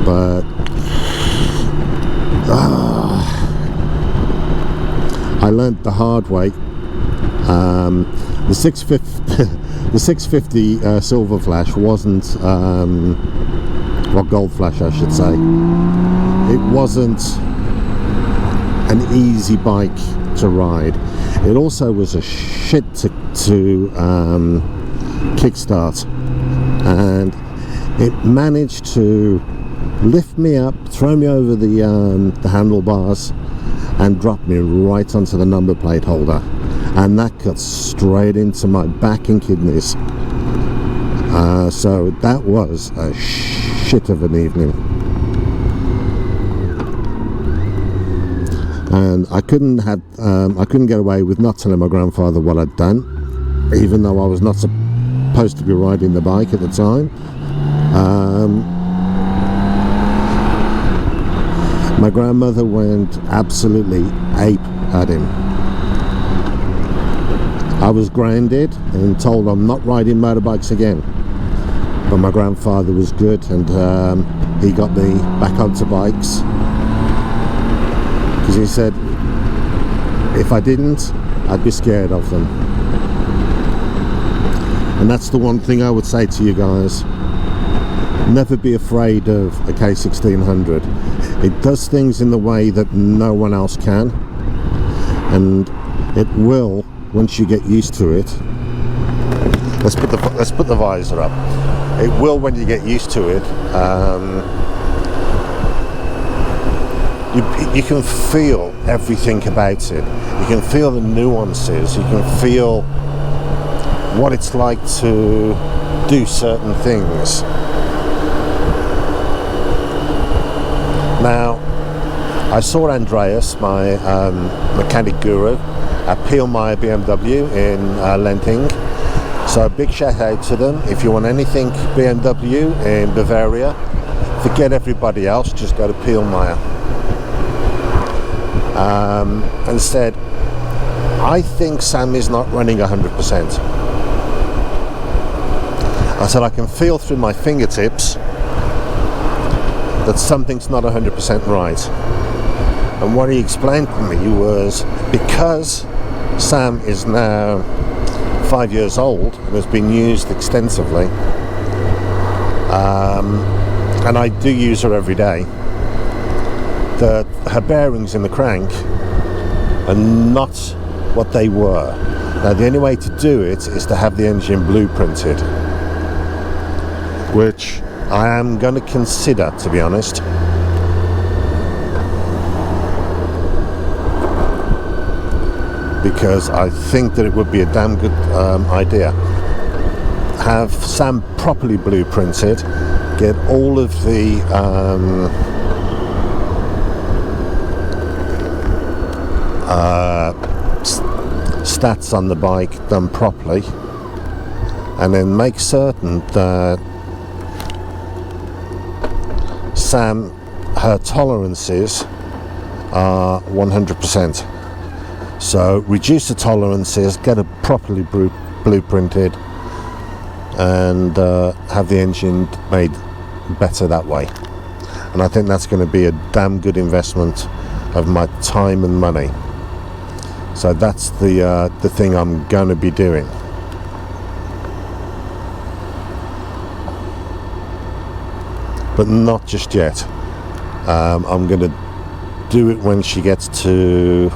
but I learned the hard way. The 650 Silver Flash wasn't, well, Gold Flash I should say, it wasn't an easy bike to ride. It also was a shit to kickstart, and it managed to lift me up, throw me over the handlebars, and drop me right onto the number plate holder, and that cut straight into my back and kidneys. So that was a shit of an evening, and I couldn't get away with not telling my grandfather what I'd done, even though I was not supposed to be riding the bike at the time. My grandmother went absolutely ape at him. I was grounded and told I'm not riding motorbikes again. But my grandfather was good, and he got me back onto bikes. Because he said, if I didn't, I'd be scared of them. And that's the one thing I would say to you guys. Never be afraid of a K1600. It does things in the way that no one else can, and it will, once you get used to it. Let's put the visor up. It will, when you get used to it. You can feel everything about it. You can feel the nuances. You can feel what it's like to do certain things. Now, I saw Andreas, my mechanic guru, at Pielmeier BMW in Lenting. So a big shout out to them. If you want anything BMW in Bavaria, forget everybody else, just go to Pielmeier. And said, I think Sam is not running 100%. I said, I can feel through my fingertips that something's not 100% right. And what he explained to me was, because Sam is now 5 years old and has been used extensively, and I do use her every day, that her bearings in the crank are not what they were. Now, the only way to do it is to have the engine blueprinted, which I am going to consider, to be honest. Because I think that it would be a damn good idea. Have Sam properly blueprinted, get all of the stats on the bike done properly, and then make certain that Sam, her tolerances are 100%. So reduce the tolerances, get it properly blueprinted, and have the engine made better that way. And I think that's going to be a damn good investment of my time and money. So that's the thing I'm going to be doing. But not just yet. I'm going to do it when she gets to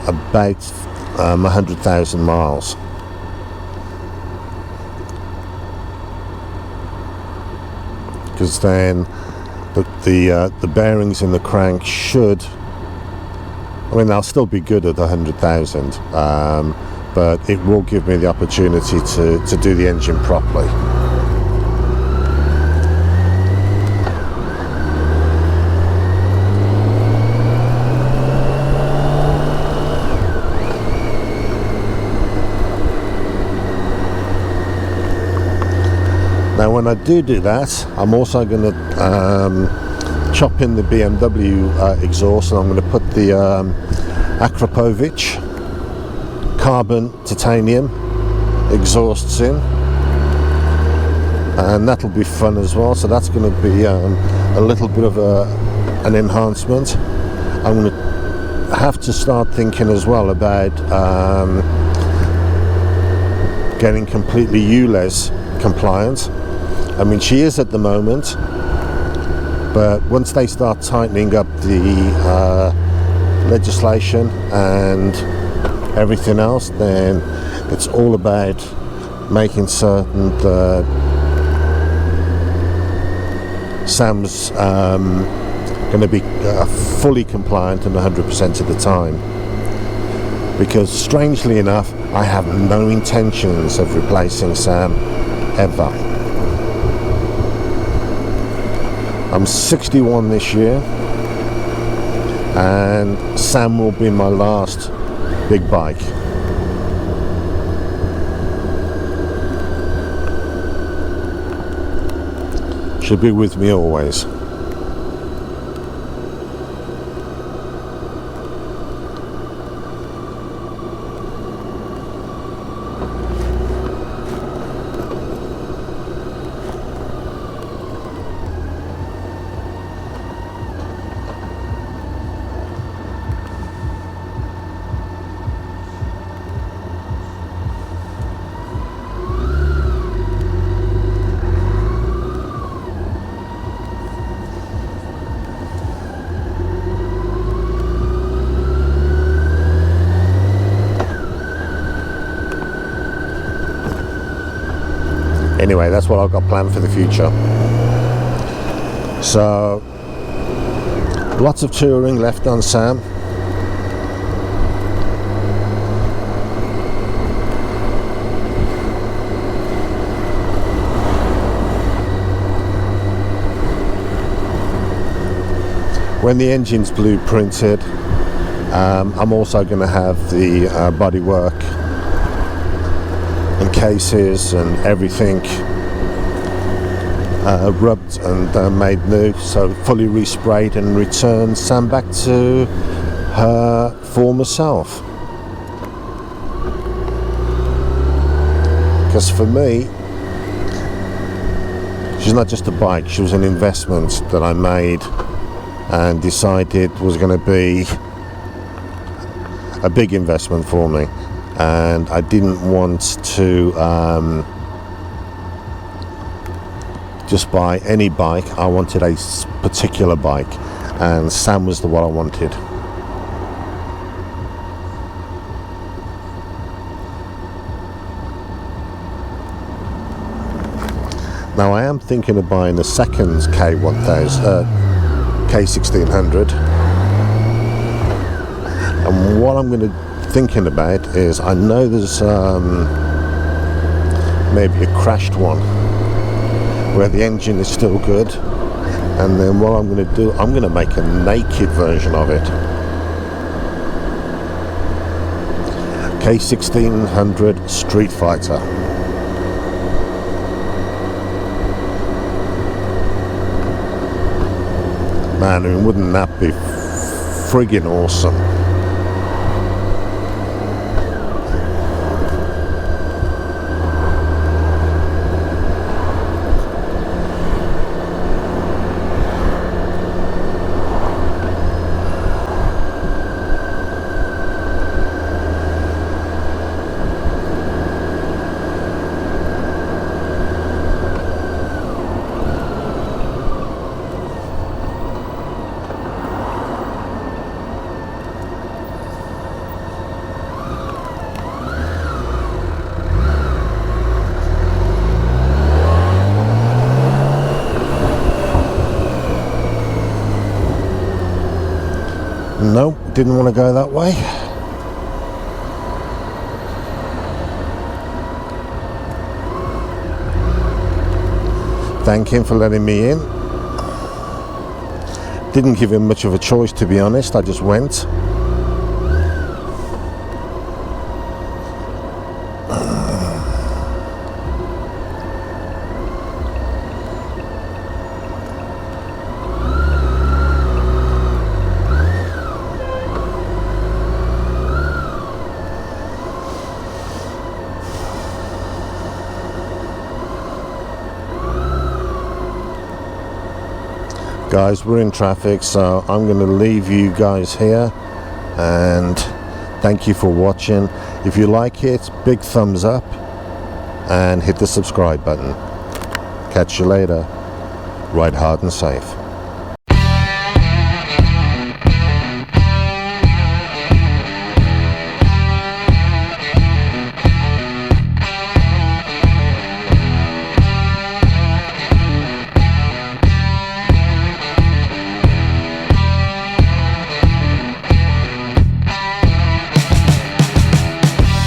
about 100,000 miles. Because then the bearings in the crank should, I mean, they'll still be good at 100,000, but it will give me the opportunity to do the engine properly. Now, when I do that, I'm also going to chop in the BMW exhaust, and I'm going to put the Akrapovic carbon titanium exhausts in, and that'll be fun as well. So that's going to be a little bit of an enhancement. I'm going to have to start thinking as well about getting completely ULEZ compliant. I mean, she is at the moment, but once they start tightening up the legislation and everything else, then it's all about making certain that Sam's going to be fully compliant and 100% of the time, because strangely enough I have no intentions of replacing Sam ever. I'm 61 this year, and Sam will be my last big bike. She'll be with me always. Anyway, that's what I've got planned for the future. So, lots of touring left on Sam. When the engine's blueprinted, I'm also going to have the bodywork and cases and everything rubbed and made new, so fully resprayed, and return Sam back to her former self. Because for me, she's not just a bike, she was an investment that I made and decided was going to be a big investment for me. And I didn't want to just buy any bike. I wanted a particular bike, and Sam was the one I wanted. Now I am thinking of buying a second K1600, and what I'm going to thinking about is, I know there's maybe a crashed one where the engine is still good, and then what I'm going to do, I'm going to make a naked version of it. K1600 Street Fighter. Man, I mean, wouldn't that be friggin' awesome? Nope, didn't want to go that way. Thank him for letting me in. Didn't give him much of a choice, to be honest, I just went. guys, we're in traffic, so I'm going to leave you guys here, and thank you for watching. If you like it, big thumbs up and hit the subscribe button. Catch you later. Ride hard and safe.